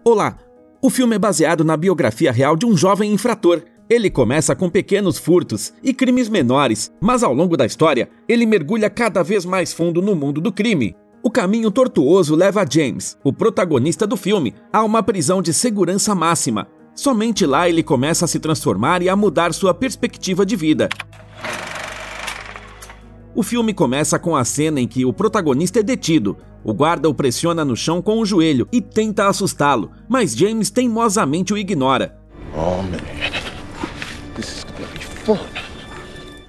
Olá! O filme é baseado na biografia real de um jovem infrator. Ele começa com pequenos furtos e crimes menores, mas ao longo da história, ele mergulha cada vez mais fundo no mundo do crime. O caminho tortuoso leva James, o protagonista do filme, a uma prisão de segurança máxima. Somente lá ele começa a se transformar e a mudar sua perspectiva de vida. O filme começa com a cena em que o protagonista é detido. O guarda o pressiona no chão com o joelho e tenta assustá-lo, mas James teimosamente o ignora. Oh, man. This is gonna be fun.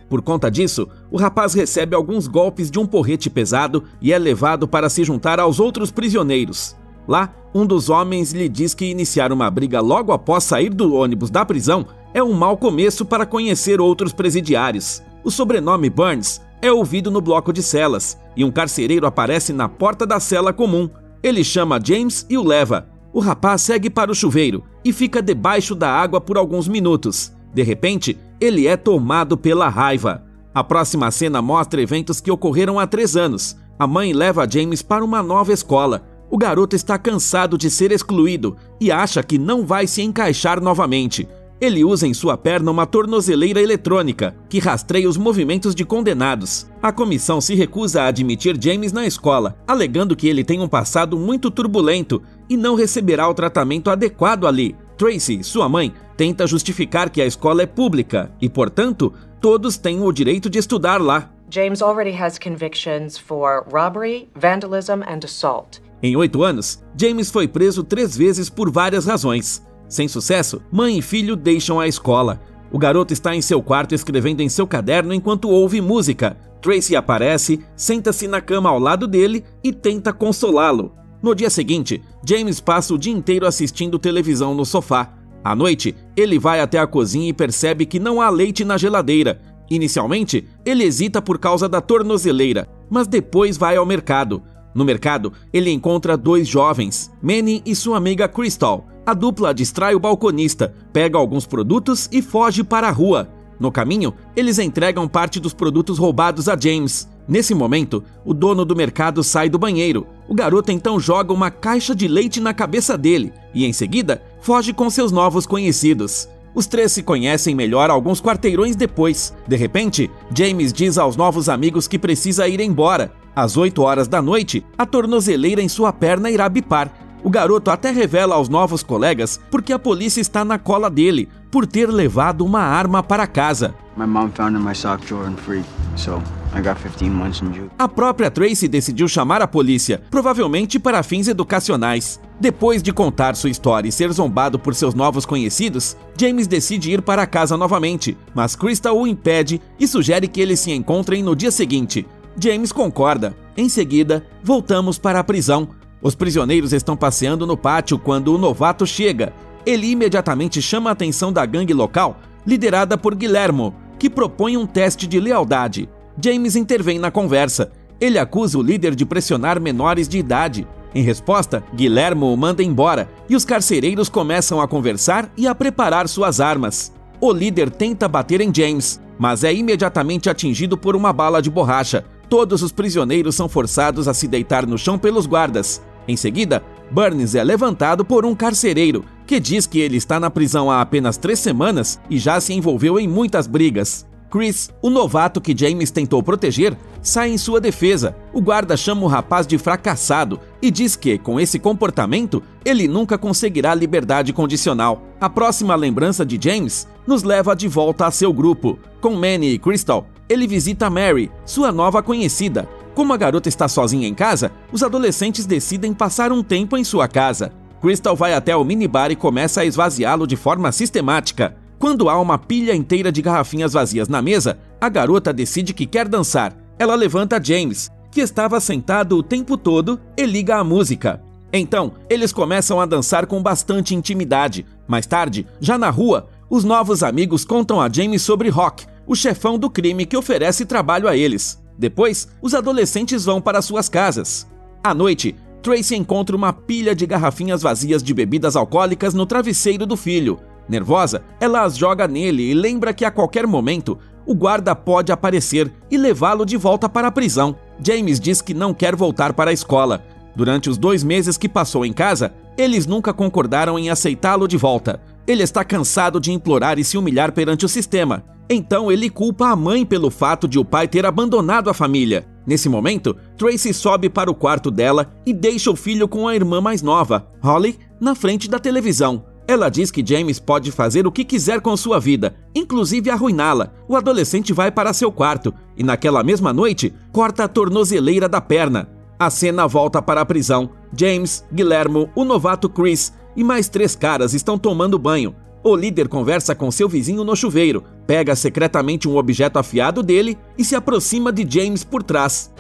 Por conta disso, o rapaz recebe alguns golpes de um porrete pesado e é levado para se juntar aos outros prisioneiros. Lá, um dos homens lhe diz que iniciar uma briga logo após sair do ônibus da prisão é um mau começo para conhecer outros presidiários. O sobrenome Burns é ouvido no bloco de celas, e um carcereiro aparece na porta da cela comum. Ele chama James e o leva. O rapaz segue para o chuveiro e fica debaixo da água por alguns minutos. De repente, ele é tomado pela raiva. A próxima cena mostra eventos que ocorreram há 3 anos. A mãe leva James para uma nova escola. O garoto está cansado de ser excluído e acha que não vai se encaixar novamente. Ele usa em sua perna uma tornozeleira eletrônica, que rastreia os movimentos de condenados. A comissão se recusa a admitir James na escola, alegando que ele tem um passado muito turbulento e não receberá o tratamento adequado ali. Tracy, sua mãe, tenta justificar que a escola é pública e, portanto, todos têm o direito de estudar lá. James already has convictions for robbery, vandalism and assault. Em 8 anos, James foi preso 3 vezes por várias razões. Sem sucesso, mãe e filho deixam a escola. O garoto está em seu quarto escrevendo em seu caderno enquanto ouve música. Tracy aparece, senta-se na cama ao lado dele e tenta consolá-lo. No dia seguinte, James passa o dia inteiro assistindo televisão no sofá. À noite, ele vai até a cozinha e percebe que não há leite na geladeira. Inicialmente, ele hesita por causa da tornozeleira, mas depois vai ao mercado. No mercado, ele encontra 2 jovens, Manny e sua amiga Crystal. A dupla distrai o balconista, pega alguns produtos e foge para a rua. No caminho, eles entregam parte dos produtos roubados a James. Nesse momento, o dono do mercado sai do banheiro. O garoto então joga uma caixa de leite na cabeça dele e, em seguida, foge com seus novos conhecidos. Os 3 se conhecem melhor alguns quarteirões depois. De repente, James diz aos novos amigos que precisa ir embora. Às 8 horas da noite, a tornozeleira em sua perna irá bipar. O garoto até revela aos novos colegas porque a polícia está na cola dele por ter levado uma arma para casa. My mom found in my sock drawer and free, so I got 15 months in jail. A própria Tracy decidiu chamar a polícia, provavelmente para fins educacionais. Depois de contar sua história e ser zombado por seus novos conhecidos, James decide ir para casa novamente, mas Crystal o impede e sugere que eles se encontrem no dia seguinte. James concorda. Em seguida, voltamos para a prisão. Os prisioneiros estão passeando no pátio quando o novato chega. Ele imediatamente chama a atenção da gangue local, liderada por Guillermo, que propõe um teste de lealdade. James intervém na conversa. Ele acusa o líder de pressionar menores de idade. Em resposta, Guillermo o manda embora e os carcereiros começam a conversar e a preparar suas armas. O líder tenta bater em James, mas é imediatamente atingido por uma bala de borracha. Todos os prisioneiros são forçados a se deitar no chão pelos guardas. Em seguida, Burns é levantado por um carcereiro, que diz que ele está na prisão há apenas 3 semanas e já se envolveu em muitas brigas. Chris, o novato que James tentou proteger, sai em sua defesa. O guarda chama o rapaz de fracassado e diz que, com esse comportamento, ele nunca conseguirá liberdade condicional. A próxima lembrança de James nos leva de volta a seu grupo. Com Manny e Crystal, ele visita Mary, sua nova conhecida. Como a garota está sozinha em casa, os adolescentes decidem passar um tempo em sua casa. Crystal vai até o minibar e começa a esvaziá-lo de forma sistemática. Quando há uma pilha inteira de garrafinhas vazias na mesa, a garota decide que quer dançar. Ela levanta James, que estava sentado o tempo todo, e liga a música. Então, eles começam a dançar com bastante intimidade. Mais tarde, já na rua, os novos amigos contam a James sobre Rock, o chefão do crime que oferece trabalho a eles. Depois, os adolescentes vão para suas casas. À noite, Tracy encontra uma pilha de garrafinhas vazias de bebidas alcoólicas no travesseiro do filho. Nervosa, ela as joga nele e lembra que a qualquer momento o guarda pode aparecer e levá-lo de volta para a prisão. James diz que não quer voltar para a escola. Durante os 2 meses que passou em casa, eles nunca concordaram em aceitá-lo de volta. Ele está cansado de implorar e se humilhar perante o sistema. Então ele culpa a mãe pelo fato de o pai ter abandonado a família. Nesse momento, Tracy sobe para o quarto dela e deixa o filho com a irmã mais nova, Holly, na frente da televisão. Ela diz que James pode fazer o que quiser com sua vida, inclusive arruiná-la. O adolescente vai para seu quarto e naquela mesma noite, corta a tornozeleira da perna. A cena volta para a prisão. James, Guillermo, o novato Chris e mais 3 caras estão tomando banho. O líder conversa com seu vizinho no chuveiro, pega secretamente um objeto afiado dele e se aproxima de James por trás.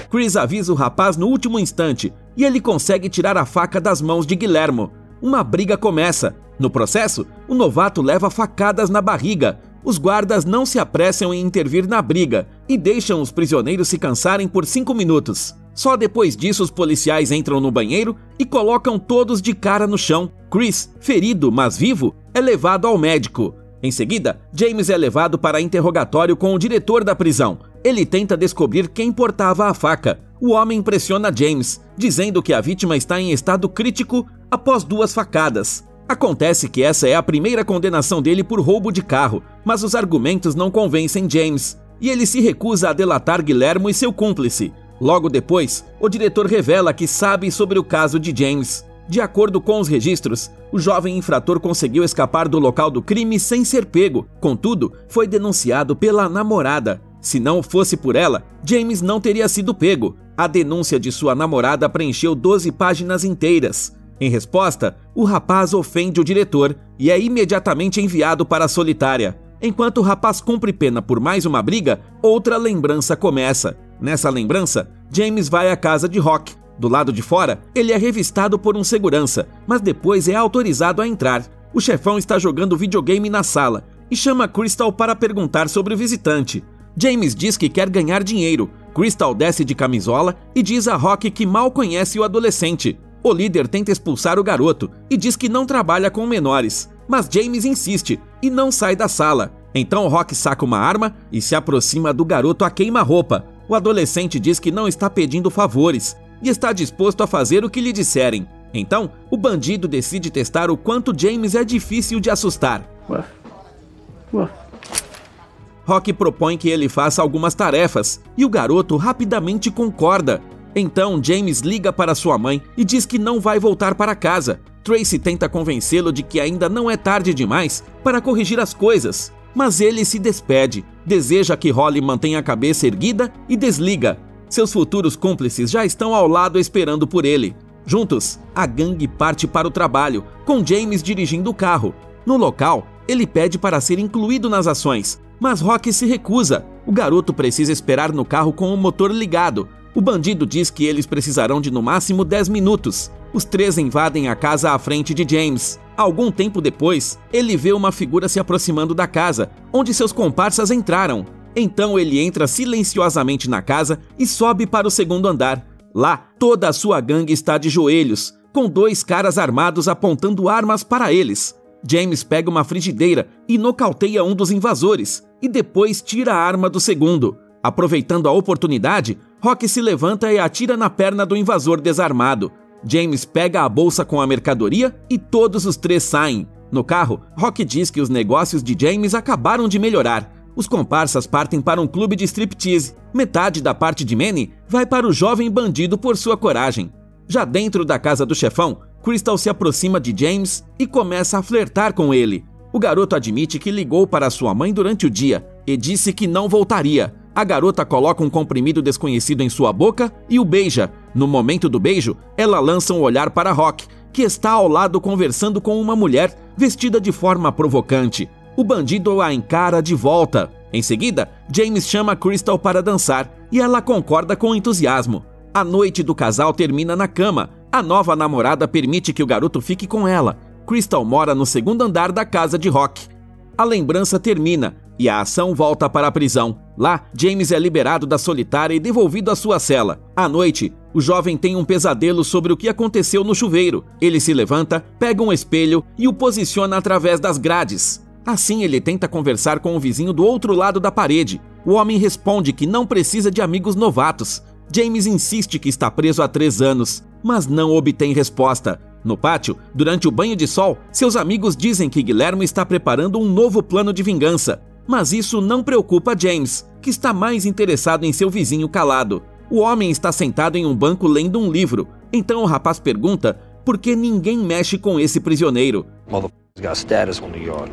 Chris avisa o rapaz no último instante e ele consegue tirar a faca das mãos de Guillermo. Uma briga começa. No processo, o novato leva facadas na barriga. Os guardas não se apressam em intervir na briga e deixam os prisioneiros se cansarem por 5 minutos. Só depois disso os policiais entram no banheiro e colocam todos de cara no chão. Chris, ferido mas vivo, é levado ao médico. Em seguida, James é levado para interrogatório com o diretor da prisão. Ele tenta descobrir quem portava a faca. O homem pressiona James, dizendo que a vítima está em estado crítico após 2 facadas. Acontece que essa é a primeira condenação dele por roubo de carro, mas os argumentos não convencem James, e ele se recusa a delatar Guillermo e seu cúmplice. Logo depois, o diretor revela que sabe sobre o caso de James. De acordo com os registros, o jovem infrator conseguiu escapar do local do crime sem ser pego, contudo, foi denunciado pela namorada. Se não fosse por ela, James não teria sido pego. A denúncia de sua namorada preencheu 12 páginas inteiras. Em resposta, o rapaz ofende o diretor e é imediatamente enviado para a solitária. Enquanto o rapaz cumpre pena por mais uma briga, outra lembrança começa. Nessa lembrança, James vai à casa de Rock. Do lado de fora, ele é revistado por um segurança, mas depois é autorizado a entrar. O chefão está jogando videogame na sala e chama Crystal para perguntar sobre o visitante. James diz que quer ganhar dinheiro. Crystal desce de camisola e diz a Rock que mal conhece o adolescente. O líder tenta expulsar o garoto e diz que não trabalha com menores, mas James insiste e não sai da sala. Então Rock saca uma arma e se aproxima do garoto a queima-roupa. O adolescente diz que não está pedindo favores e está disposto a fazer o que lhe disserem. Então, o bandido decide testar o quanto James é difícil de assustar. Rock propõe que ele faça algumas tarefas e o garoto rapidamente concorda. Então James liga para sua mãe e diz que não vai voltar para casa. Tracy tenta convencê-lo de que ainda não é tarde demais para corrigir as coisas, mas ele se despede, deseja que Holly mantenha a cabeça erguida e desliga. Seus futuros cúmplices já estão ao lado esperando por ele. Juntos, a gangue parte para o trabalho, com James dirigindo o carro. No local, ele pede para ser incluído nas ações, mas Rock se recusa. O garoto precisa esperar no carro com o motor ligado. O bandido diz que eles precisarão de no máximo 10 minutos. Os 3 invadem a casa à frente de James. Algum tempo depois, ele vê uma figura se aproximando da casa, onde seus comparsas entraram. Então ele entra silenciosamente na casa e sobe para o 2º andar. Lá, toda a sua gangue está de joelhos, com 2 caras armados apontando armas para eles. James pega uma frigideira e nocauteia um dos invasores, e depois tira a arma do segundo. Aproveitando a oportunidade, Rock se levanta e atira na perna do invasor desarmado. James pega a bolsa com a mercadoria e todos os 3 saem. No carro, Rock diz que os negócios de James acabaram de melhorar. Os comparsas partem para um clube de striptease. Metade da parte de Manny vai para o jovem bandido por sua coragem. Já dentro da casa do chefão, Crystal se aproxima de James e começa a flertar com ele. O garoto admite que ligou para sua mãe durante o dia e disse que não voltaria. A garota coloca um comprimido desconhecido em sua boca e o beija. No momento do beijo, ela lança um olhar para Rock, que está ao lado conversando com uma mulher vestida de forma provocante. O bandido a encara de volta. Em seguida, James chama Crystal para dançar e ela concorda com entusiasmo. A noite do casal termina na cama. A nova namorada permite que o garoto fique com ela. Crystal mora no 2º andar da casa de Rock. A lembrança termina e a ação volta para a prisão. Lá, James é liberado da solitária e devolvido à sua cela. À noite, o jovem tem um pesadelo sobre o que aconteceu no chuveiro. Ele se levanta, pega um espelho e o posiciona através das grades. Assim, ele tenta conversar com o vizinho do outro lado da parede. O homem responde que não precisa de amigos novatos. James insiste que está preso há 3 anos, mas não obtém resposta. No pátio, durante o banho de sol, seus amigos dizem que Guillermo está preparando um novo plano de vingança. Mas isso não preocupa James, que está mais interessado em seu vizinho calado. O homem está sentado em um banco lendo um livro. Então o rapaz pergunta por que ninguém mexe com esse prisioneiro. Motherfucker's got status on the yard.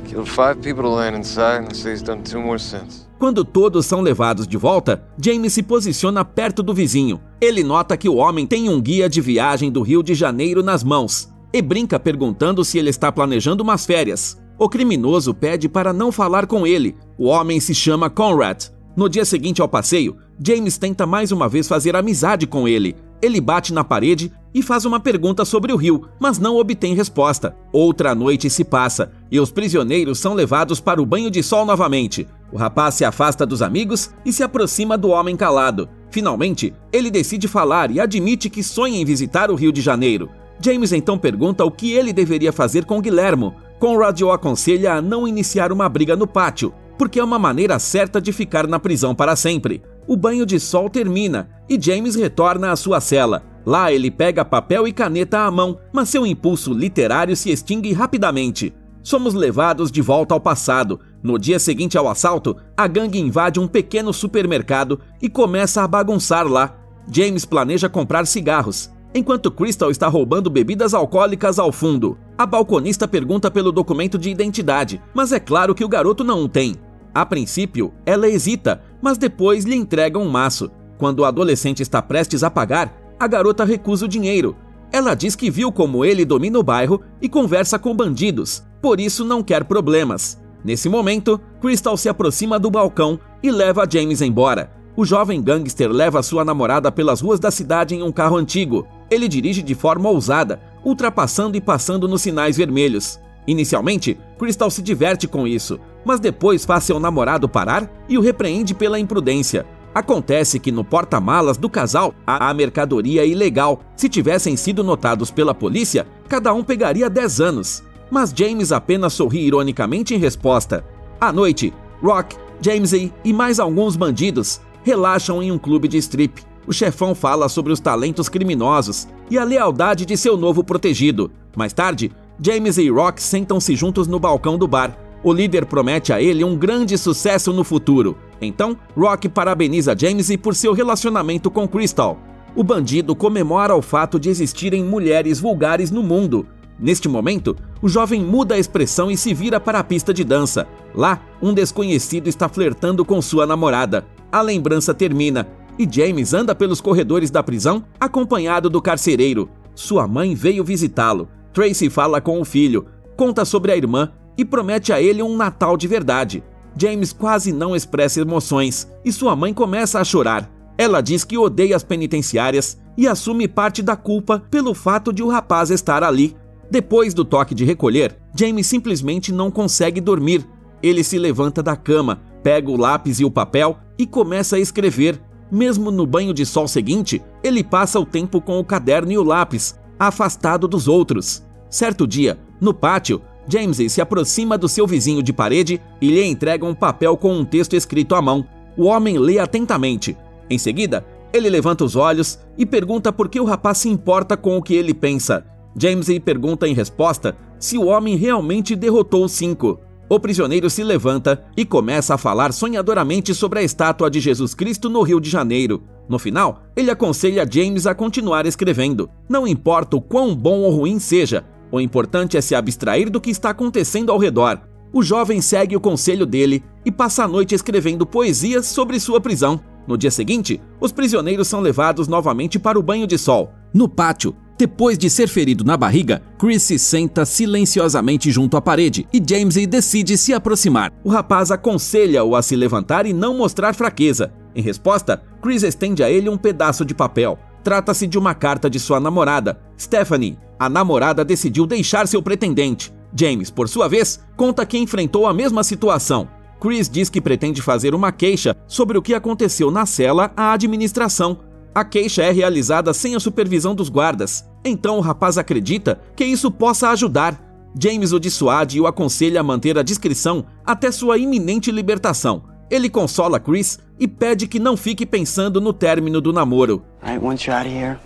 Killed 5 people to land inside and say he's done 2 more since. Quando todos são levados de volta, James se posiciona perto do vizinho. Ele nota que o homem tem um guia de viagem do Rio de Janeiro nas mãos e brinca perguntando se ele está planejando umas férias. O criminoso pede para não falar com ele. O homem se chama Conrad. No dia seguinte ao passeio, James tenta mais uma vez fazer amizade com ele. Ele bate na parede e faz uma pergunta sobre o rio, mas não obtém resposta. Outra noite se passa e os prisioneiros são levados para o banho de sol novamente. O rapaz se afasta dos amigos e se aproxima do homem calado. Finalmente, ele decide falar e admite que sonha em visitar o Rio de Janeiro. James então pergunta o que ele deveria fazer com Guillermo. Conrad o aconselha a não iniciar uma briga no pátio, porque é uma maneira certa de ficar na prisão para sempre. O banho de sol termina e James retorna à sua cela. Lá ele pega papel e caneta à mão, mas seu impulso literário se extingue rapidamente. Somos levados de volta ao passado. No dia seguinte ao assalto, a gangue invade um pequeno supermercado e começa a bagunçar lá. James planeja comprar cigarros, enquanto Crystal está roubando bebidas alcoólicas ao fundo. A balconista pergunta pelo documento de identidade, mas é claro que o garoto não o tem. A princípio, ela hesita, mas depois lhe entrega um maço. Quando o adolescente está prestes a pagar, a garota recusa o dinheiro. Ela diz que viu como ele domina o bairro e conversa com bandidos, por isso não quer problemas. Nesse momento, Crystal se aproxima do balcão e leva James embora. O jovem gangster leva sua namorada pelas ruas da cidade em um carro antigo. Ele dirige de forma ousada, ultrapassando e passando nos sinais vermelhos. Inicialmente, Crystal se diverte com isso, mas depois faz seu namorado parar e o repreende pela imprudência. Acontece que no porta-malas do casal há a mercadoria ilegal. Se tivessem sido notados pela polícia, cada um pegaria 10 anos. Mas James apenas sorri ironicamente em resposta. À noite, Rock, Jamesy e mais alguns bandidos relaxam em um clube de strip. O chefão fala sobre os talentos criminosos e a lealdade de seu novo protegido. Mais tarde, James e Rock sentam-se juntos no balcão do bar. O líder promete a ele um grande sucesso no futuro. Então, Rock parabeniza James por seu relacionamento com Crystal. O bandido comemora o fato de existirem mulheres vulgares no mundo. Neste momento, o jovem muda a expressão e se vira para a pista de dança. Lá, um desconhecido está flertando com sua namorada. A lembrança termina e James anda pelos corredores da prisão acompanhado do carcereiro. Sua mãe veio visitá-lo. Tracy fala com o filho, conta sobre a irmã e promete a ele um Natal de verdade. James quase não expressa emoções e sua mãe começa a chorar. Ela diz que odeia as penitenciárias e assume parte da culpa pelo fato de o rapaz estar ali. Depois do toque de recolher, James simplesmente não consegue dormir. Ele se levanta da cama, pega o lápis e o papel e começa a escrever. Mesmo no banho de sol seguinte, ele passa o tempo com o caderno e o lápis, afastado dos outros. Certo dia, no pátio, James se aproxima do seu vizinho de parede e lhe entrega um papel com um texto escrito à mão. O homem lê atentamente. Em seguida, ele levanta os olhos e pergunta por que o rapaz se importa com o que ele pensa. James pergunta em resposta se o homem realmente derrotou os 5. O prisioneiro se levanta e começa a falar sonhadoramente sobre a estátua de Jesus Cristo no Rio de Janeiro. No final, ele aconselha James a continuar escrevendo. Não importa o quão bom ou ruim seja, o importante é se abstrair do que está acontecendo ao redor. O jovem segue o conselho dele e passa a noite escrevendo poesias sobre sua prisão. No dia seguinte, os prisioneiros são levados novamente para o banho de sol. No pátio, depois de ser ferido na barriga, Chris se senta silenciosamente junto à parede e James decide se aproximar. O rapaz aconselha-o a se levantar e não mostrar fraqueza. Em resposta, Chris estende a ele um pedaço de papel. Trata-se de uma carta de sua namorada, Stephanie. A namorada decidiu deixar seu pretendente. James, por sua vez, conta que enfrentou a mesma situação. Chris diz que pretende fazer uma queixa sobre o que aconteceu na cela à administração. A queixa é realizada sem a supervisão dos guardas. Então o rapaz acredita que isso possa ajudar. James o dissuade e o aconselha a manter a discrição até sua iminente libertação. Ele consola Chris e pede que não fique pensando no término do namoro. Once you're out of here,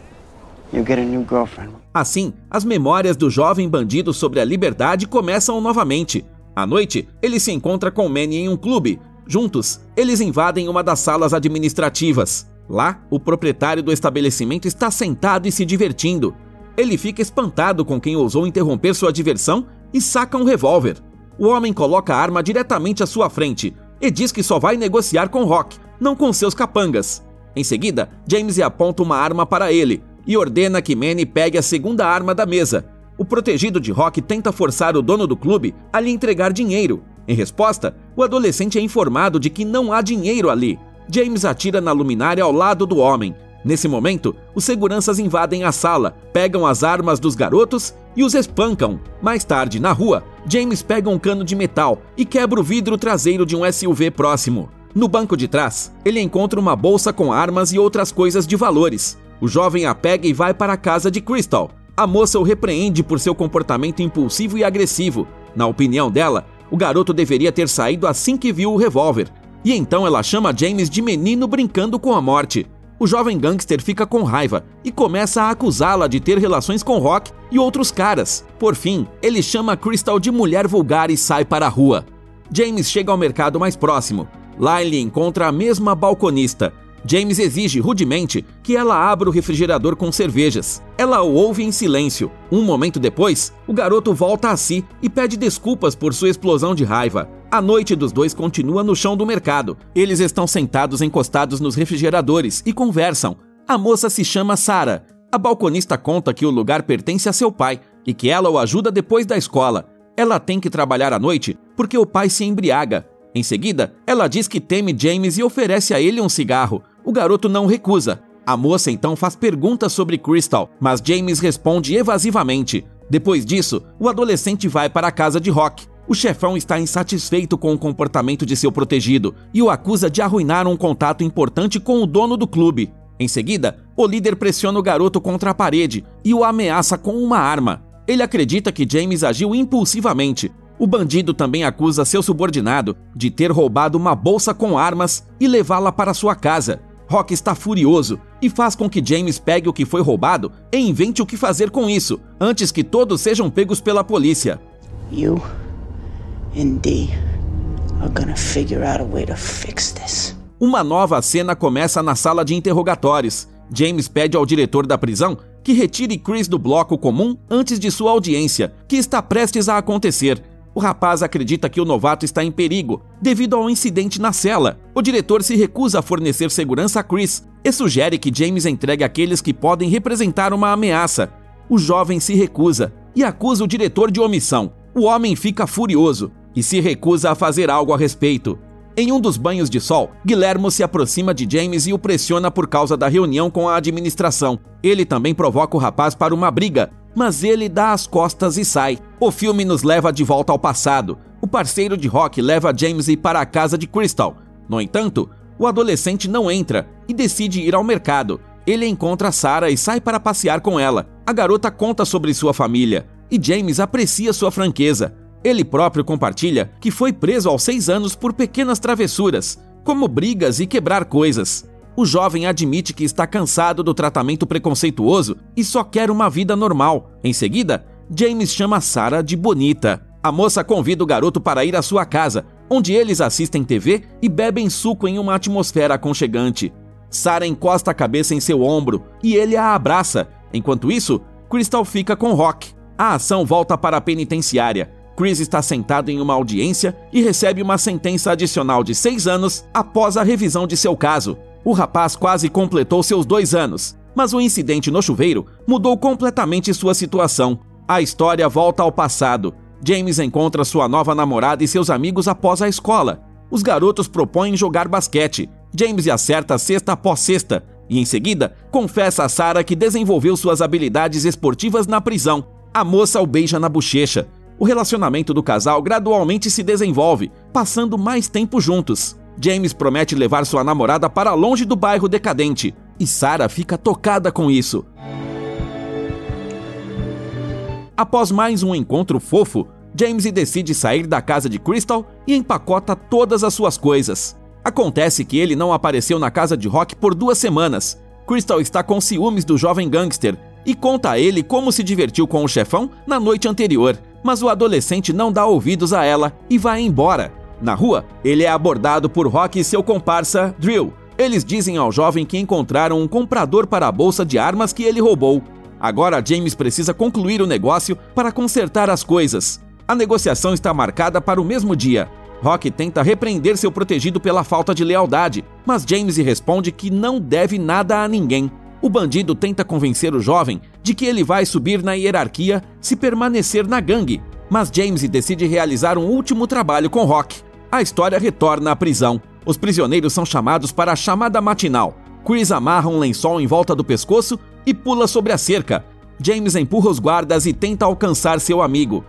you'll get a new girlfriend. Assim, as memórias do jovem bandido sobre a liberdade começam novamente. À noite, ele se encontra com Manny em um clube. Juntos, eles invadem uma das salas administrativas. Lá, o proprietário do estabelecimento está sentado e se divertindo. Ele fica espantado com quem ousou interromper sua diversão e saca um revólver. O homem coloca a arma diretamente à sua frente e diz que só vai negociar com Rock, não com seus capangas. Em seguida, James aponta uma arma para ele e ordena que Manny pegue a segunda arma da mesa. O protegido de Rock tenta forçar o dono do clube a lhe entregar dinheiro. Em resposta, o adolescente é informado de que não há dinheiro ali. James atira na luminária ao lado do homem. Nesse momento, os seguranças invadem a sala, pegam as armas dos garotos e os espancam. Mais tarde, na rua, James pega um cano de metal e quebra o vidro traseiro de um SUV próximo. No banco de trás, ele encontra uma bolsa com armas e outras coisas de valores. O jovem a pega e vai para a casa de Crystal. A moça o repreende por seu comportamento impulsivo e agressivo. Na opinião dela, o garoto deveria ter saído assim que viu o revólver. E então ela chama James de menino brincando com a morte. O jovem gangster fica com raiva e começa a acusá-la de ter relações com Rock e outros caras. Por fim, ele chama Crystal de mulher vulgar e sai para a rua. James chega ao mercado mais próximo. Lá ele encontra a mesma balconista. James exige rudemente que ela abra o refrigerador com cervejas. Ela o ouve em silêncio. Um momento depois, o garoto volta a si e pede desculpas por sua explosão de raiva. A noite dos dois continua no chão do mercado. Eles estão sentados encostados nos refrigeradores e conversam. A moça se chama Sarah. A balconista conta que o lugar pertence a seu pai e que ela o ajuda depois da escola. Ela tem que trabalhar à noite porque o pai se embriaga. Em seguida, ela diz que teme James e oferece a ele um cigarro. O garoto não recusa. A moça então faz perguntas sobre Crystal, mas James responde evasivamente. Depois disso, o adolescente vai para a casa de Rock. O chefão está insatisfeito com o comportamento de seu protegido e o acusa de arruinar um contato importante com o dono do clube. Em seguida, o líder pressiona o garoto contra a parede e o ameaça com uma arma. Ele acredita que James agiu impulsivamente. O bandido também acusa seu subordinado de ter roubado uma bolsa com armas e levá-la para sua casa. Rock está furioso e faz com que James pegue o que foi roubado e invente o que fazer com isso, antes que todos sejam pegos pela polícia. You and Dee are gonna figure out a way to fix this. Uma nova cena começa na sala de interrogatórios. James pede ao diretor da prisão que retire Chris do bloco comum antes de sua audiência, que está prestes a acontecer. O rapaz acredita que o novato está em perigo, devido ao incidente na cela. O diretor se recusa a fornecer segurança a Chris e sugere que James entregue aqueles que podem representar uma ameaça. O jovem se recusa e acusa o diretor de omissão. O homem fica furioso e se recusa a fazer algo a respeito. Em um dos banhos de sol, Guillermo se aproxima de James e o pressiona por causa da reunião com a administração. Ele também provoca o rapaz para uma briga, mas ele dá as costas e sai. O filme nos leva de volta ao passado. O parceiro de Rock leva James para a casa de Crystal. No entanto, o adolescente não entra e decide ir ao mercado. Ele encontra Sarah e sai para passear com ela. A garota conta sobre sua família e James aprecia sua franqueza. Ele próprio compartilha que foi preso aos 6 anos por pequenas travessuras, como brigas e quebrar coisas. O jovem admite que está cansado do tratamento preconceituoso e só quer uma vida normal. Em seguida, James chama Sarah de bonita. A moça convida o garoto para ir à sua casa, onde eles assistem TV e bebem suco em uma atmosfera aconchegante. Sarah encosta a cabeça em seu ombro e ele a abraça. Enquanto isso, Crystal fica com Rock. A ação volta para a penitenciária. Chris está sentado em uma audiência e recebe uma sentença adicional de 6 anos após a revisão de seu caso. O rapaz quase completou seus 2 anos, mas o incidente no chuveiro mudou completamente sua situação. A história volta ao passado. James encontra sua nova namorada e seus amigos após a escola. Os garotos propõem jogar basquete. James acerta cesta após cesta e, em seguida, confessa a Sarah que desenvolveu suas habilidades esportivas na prisão. A moça o beija na bochecha. O relacionamento do casal gradualmente se desenvolve, passando mais tempo juntos. James promete levar sua namorada para longe do bairro decadente, e Sarah fica tocada com isso. Após mais um encontro fofo, James decide sair da casa de Crystal e empacota todas as suas coisas. Acontece que ele não apareceu na casa de Rock por 2 semanas. Crystal está com ciúmes do jovem gangster e conta a ele como se divertiu com o chefão na noite anterior, mas o adolescente não dá ouvidos a ela e vai embora. Na rua, ele é abordado por Rock e seu comparsa, Drill. Eles dizem ao jovem que encontraram um comprador para a bolsa de armas que ele roubou. Agora James precisa concluir o negócio para consertar as coisas. A negociação está marcada para o mesmo dia. Rock tenta repreender seu protegido pela falta de lealdade, mas James responde que não deve nada a ninguém. O bandido tenta convencer o jovem de que ele vai subir na hierarquia se permanecer na gangue, mas James decide realizar um último trabalho com Rock. A história retorna à prisão. Os prisioneiros são chamados para a chamada matinal. Chris amarra um lençol em volta do pescoço e pula sobre a cerca. James empurra os guardas e tenta alcançar seu amigo.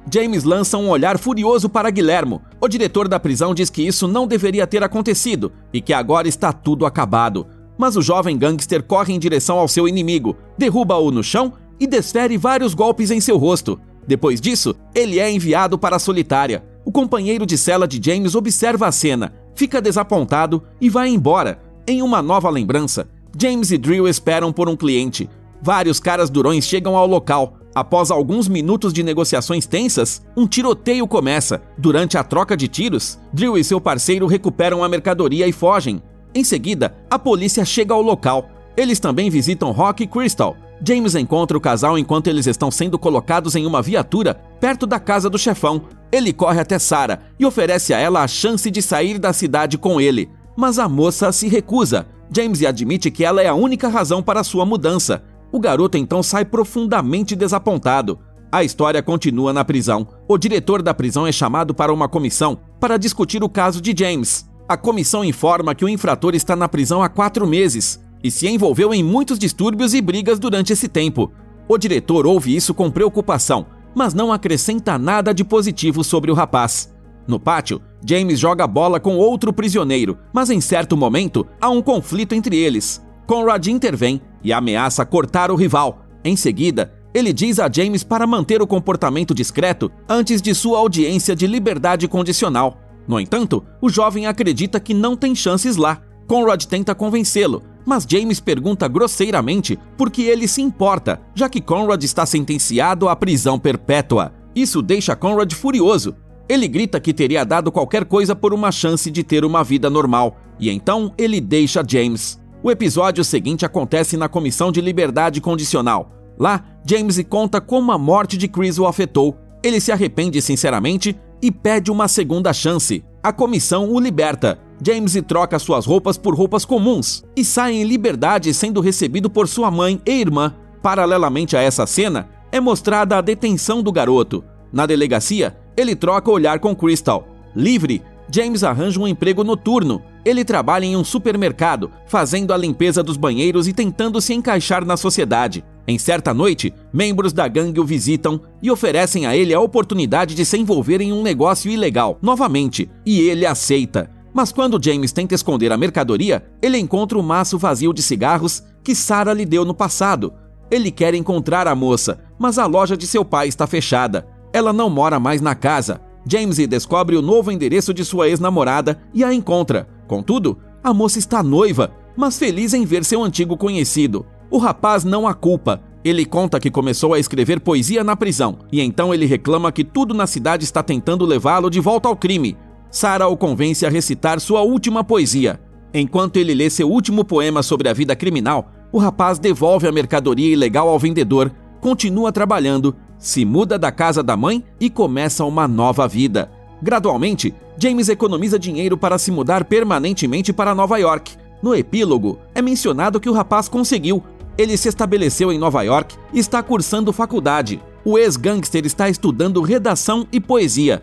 James lança um olhar furioso para Guillermo. O diretor da prisão diz que isso não deveria ter acontecido e que agora está tudo acabado. Mas o jovem gangster corre em direção ao seu inimigo, derruba-o no chão e desfere vários golpes em seu rosto. Depois disso, ele é enviado para a solitária. O companheiro de cela de James observa a cena, fica desapontado e vai embora. Em uma nova lembrança, James e Drill esperam por um cliente. Vários caras durões chegam ao local. Após alguns minutos de negociações tensas, um tiroteio começa. Durante a troca de tiros, Drill e seu parceiro recuperam a mercadoria e fogem. Em seguida, a polícia chega ao local. Eles também visitam Rock e Crystal. James encontra o casal enquanto eles estão sendo colocados em uma viatura perto da casa do chefão. Ele corre até Sarah e oferece a ela a chance de sair da cidade com ele. Mas a moça se recusa. James admite que ela é a única razão para sua mudança. O garoto então sai profundamente desapontado. A história continua na prisão. O diretor da prisão é chamado para uma comissão para discutir o caso de James. A comissão informa que o infrator está na prisão há 4 meses e se envolveu em muitos distúrbios e brigas durante esse tempo. O diretor ouve isso com preocupação, mas não acrescenta nada de positivo sobre o rapaz. No pátio, James joga bola com outro prisioneiro, mas em certo momento há um conflito entre eles. Conrad intervém e ameaça cortar o rival. Em seguida, ele diz a James para manter o comportamento discreto antes de sua audiência de liberdade condicional. No entanto, o jovem acredita que não tem chances lá. Conrad tenta convencê-lo, mas James pergunta grosseiramente por que ele se importa, já que Conrad está sentenciado à prisão perpétua. Isso deixa Conrad furioso. Ele grita que teria dado qualquer coisa por uma chance de ter uma vida normal, e então ele deixa James. O episódio seguinte acontece na comissão de liberdade condicional. Lá, James conta como a morte de Chris o afetou. Ele se arrepende sinceramente e pede uma segunda chance. A comissão o liberta. James troca suas roupas por roupas comuns e sai em liberdade sendo recebido por sua mãe e irmã. Paralelamente a essa cena, é mostrada a detenção do garoto. Na delegacia, ele troca o olhar com Crystal. Livre, James arranja um emprego noturno. Ele trabalha em um supermercado, fazendo a limpeza dos banheiros e tentando se encaixar na sociedade. Em certa noite, membros da gangue o visitam e oferecem a ele a oportunidade de se envolver em um negócio ilegal, novamente, e ele aceita. Mas quando James tenta esconder a mercadoria, ele encontra um maço vazio de cigarros que Sarah lhe deu no passado. Ele quer encontrar a moça, mas a loja de seu pai está fechada. Ela não mora mais na casa. James descobre o novo endereço de sua ex-namorada e a encontra. Contudo, a moça está noiva, mas feliz em ver seu antigo conhecido. O rapaz não a culpa. Ele conta que começou a escrever poesia na prisão, e então ele reclama que tudo na cidade está tentando levá-lo de volta ao crime. Sarah o convence a recitar sua última poesia. Enquanto ele lê seu último poema sobre a vida criminal, o rapaz devolve a mercadoria ilegal ao vendedor, continua trabalhando, se muda da casa da mãe e começa uma nova vida. Gradualmente, James economiza dinheiro para se mudar permanentemente para Nova York. No epílogo, é mencionado que o rapaz conseguiu. Ele se estabeleceu em Nova York e está cursando faculdade. O ex-gangster está estudando redação e poesia.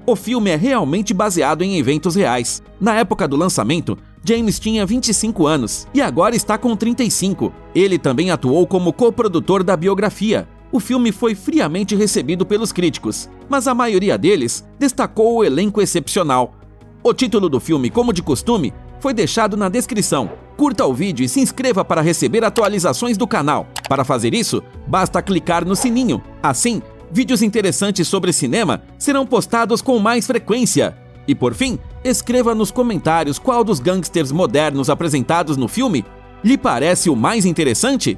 O filme é realmente baseado em eventos reais. Na época do lançamento, James tinha 25 anos e agora está com 35. Ele também atuou como coprodutor da biografia. O filme foi friamente recebido pelos críticos, mas a maioria deles destacou o elenco excepcional. O título do filme, como de costume, foi deixado na descrição. Curta o vídeo e se inscreva para receber atualizações do canal. Para fazer isso, basta clicar no sininho. Assim, vídeos interessantes sobre cinema serão postados com mais frequência. E por fim, escreva nos comentários qual dos gangsters modernos apresentados no filme lhe parece o mais interessante.